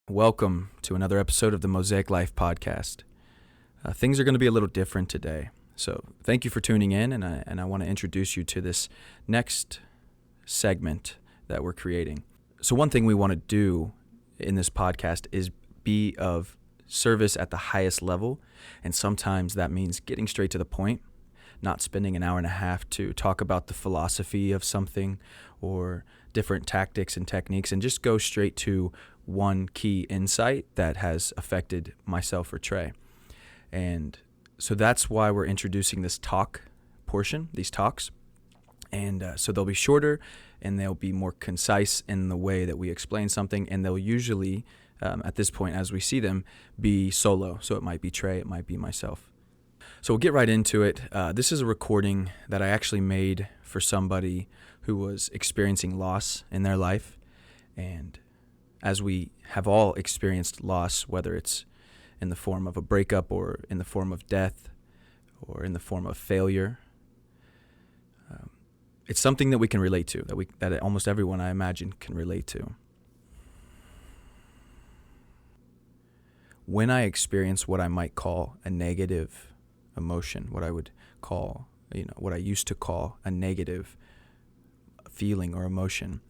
Welcome to another episode of the Mosaic Life podcast. Things are going to be a little different today, so thank you for tuning in, and I want to introduce you to this next segment that we're creating. So one thing we want to do in this podcast is be of service at the highest level, and sometimes that means getting straight to the point, not spending an hour and a half to talk about the philosophy of something or different tactics and techniques, and just go straight to one key insight that has affected myself or Trey. And so that's why we're introducing this talk portion, these talks. And so they'll be shorter and they'll be more concise in the way that we explain something. And they'll usually, at this point, as we see them, be solo. So it might be Trey, it might be myself. So we'll get right into it. This is a recording that I actually made for somebody who was experiencing loss in their life. And as we have all experienced loss, whether it's in the form of a breakup or in the form of death or in the form of failure, it's something that we can relate to, that almost everyone, I imagine, can relate to. When I experience what I might call a negative emotion, what I would call, what I used to call a negative feeling or emotion,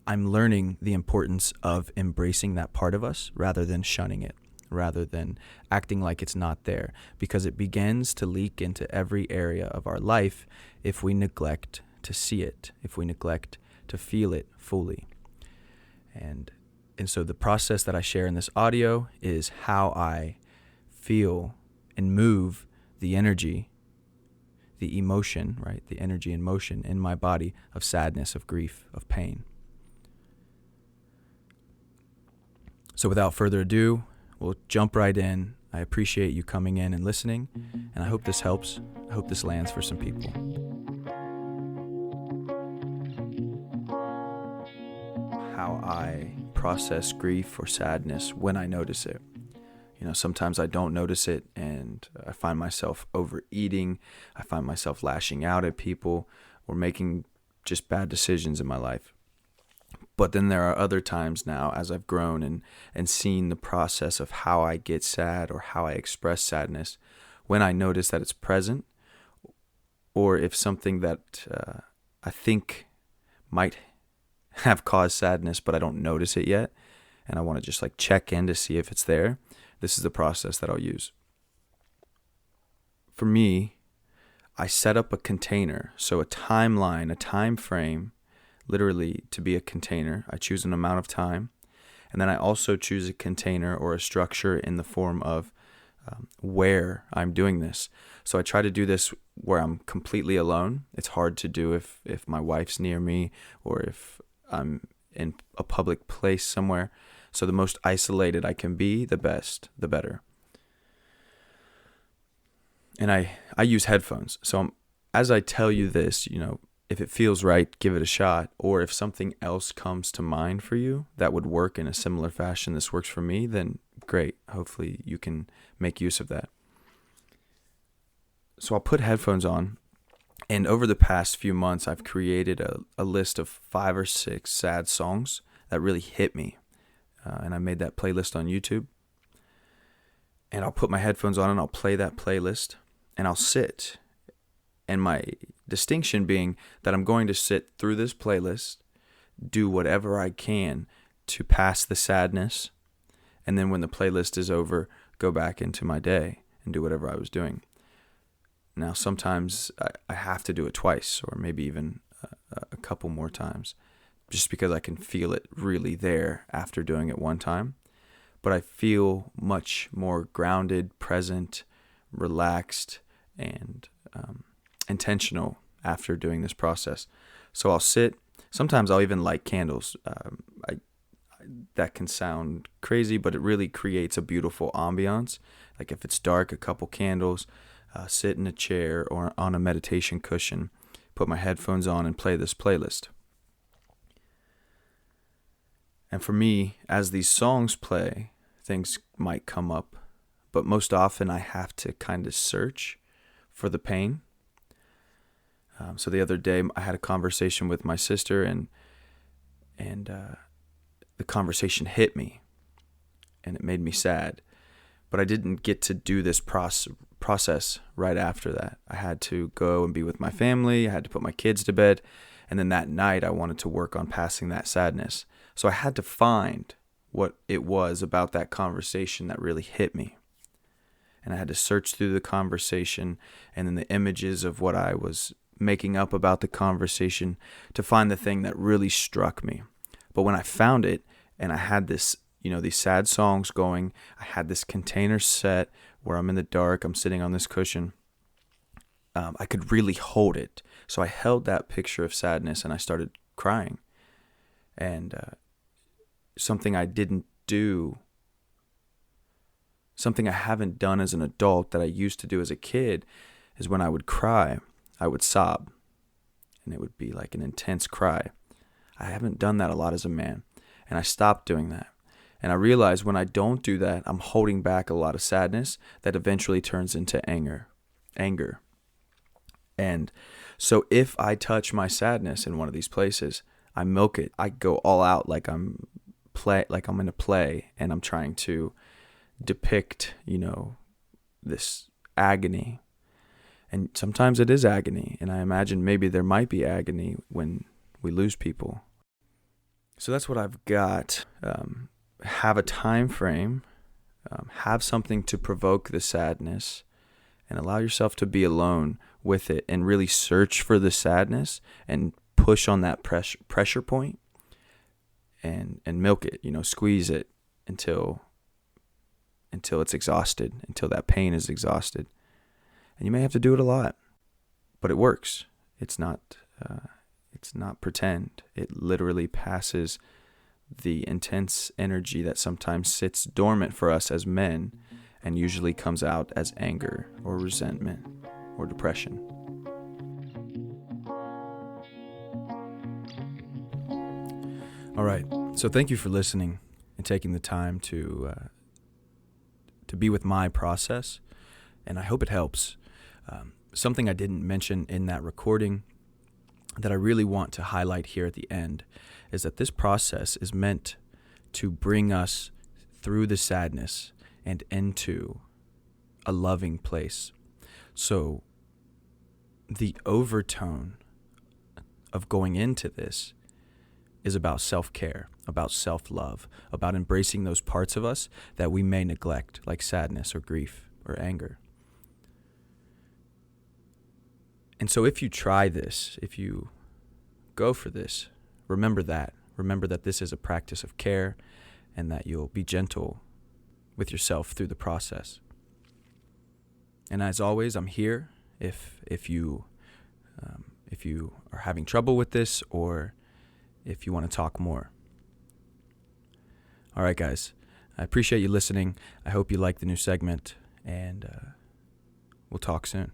I'm learning the importance of embracing that part of us rather than shunning it, rather than acting like it's not there, because it begins to leak into every area of our life if we neglect to see it, if we neglect to feel it fully. And so the process that I share in this audio is how I feel and move the energy, the emotion, right? The energy and motion in my body of sadness, of grief, of pain. So without further ado, we'll jump right in. I appreciate you coming in and listening, and I hope this helps. I hope this lands for some people. How I process grief or sadness when I notice it. Sometimes I don't notice it, and I find myself overeating. I find myself lashing out at people or making just bad decisions in my life. But then there are other times now, as I've grown and seen the process of how I get sad or how I express sadness, when I notice that it's present, or if something that I think might have caused sadness, but I don't notice it yet, and I want to just check in to see if it's there, this is the process that I'll use. For me, I set up a container, so a timeline, a time frame, literally to be a container. I choose an amount of time, and then I also choose a container or a structure in the form of where I'm doing this. So I try to do this where I'm completely alone. It's hard to do if my wife's near me or if I'm in a public place somewhere. So the most isolated I can be, the better. And I use headphones. So as I tell you this, if it feels right, give it a shot. Or if something else comes to mind for you that would work in a similar fashion this works for me, then great. Hopefully you can make use of that. So I'll put headphones on. And over the past few months, I've created a list of 5 or 6 sad songs that really hit me. And I made that playlist on YouTube. And I'll put my headphones on and I'll play that playlist. And I'll sit. And my distinction being that I'm going to sit through this playlist, do whatever I can to pass the sadness, and then when the playlist is over, go back into my day and do whatever I was doing. Now, sometimes I have to do it twice or maybe even a couple more times just because I can feel it really there after doing it one time. But I feel much more grounded, present, relaxed, and intentional after doing this process. So I'll sit. Sometimes I'll even light candles. That can sound crazy, but it really creates a beautiful ambiance. Like if it's dark, a couple candles, sit in a chair or on a meditation cushion, put my headphones on and play this playlist. And for me, as these songs play, things might come up, but most often I have to kind of search for the pain. So the other day I had a conversation with my sister, and the the conversation hit me and it made me sad. But I didn't get to do this process right after that. I had to go and be with my family. I had to put my kids to bed. And then that night I wanted to work on passing that sadness. So I had to find what it was about that conversation that really hit me. And I had to search through the conversation and then the images of what I was making up about the conversation to find the thing that really struck me. But when I found it and I had this, these sad songs going, I had this container set where I'm in the dark, I'm sitting on this cushion, I could really hold it. So I held that picture of sadness and I started crying. And something I didn't do, something I haven't done as an adult that I used to do as a kid, is when I would cry, I would sob. And it would be like an intense cry. I haven't done that a lot as a man. And I stopped doing that. And I realized when I don't do that, I'm holding back a lot of sadness that eventually turns into anger. And so if I touch my sadness in one of these places, I milk it. I go all out like I'm in a play and I'm trying to depict, this agony. And sometimes it is agony. And I imagine maybe there might be agony when we lose people. So that's what I've got. Have a time frame, have something to provoke the sadness, and allow yourself to be alone with it and really search for the sadness and push on that pressure point and milk it, squeeze it until it's exhausted, until that pain is exhausted. And you may have to do it a lot, but it works. It's not pretend. It literally passes the intense energy that sometimes sits dormant for us as men and usually comes out as anger or resentment or depression. All right. So thank you for listening and taking the time to be with my process, and I hope it helps. Something I didn't mention in that recording that I really want to highlight here at the end is that this process is meant to bring us through the sadness and into a loving place. So the overtone of going into this is about self-care, about self-love, about embracing those parts of us that we may neglect, like sadness or grief or anger. And so if you try this, if you go for this, remember that this is a practice of care and that you'll be gentle with yourself through the process. And as always, I'm here if you are having trouble with this or if you want to talk more. All right, guys, I appreciate you listening. I hope you like the new segment, and we'll talk soon.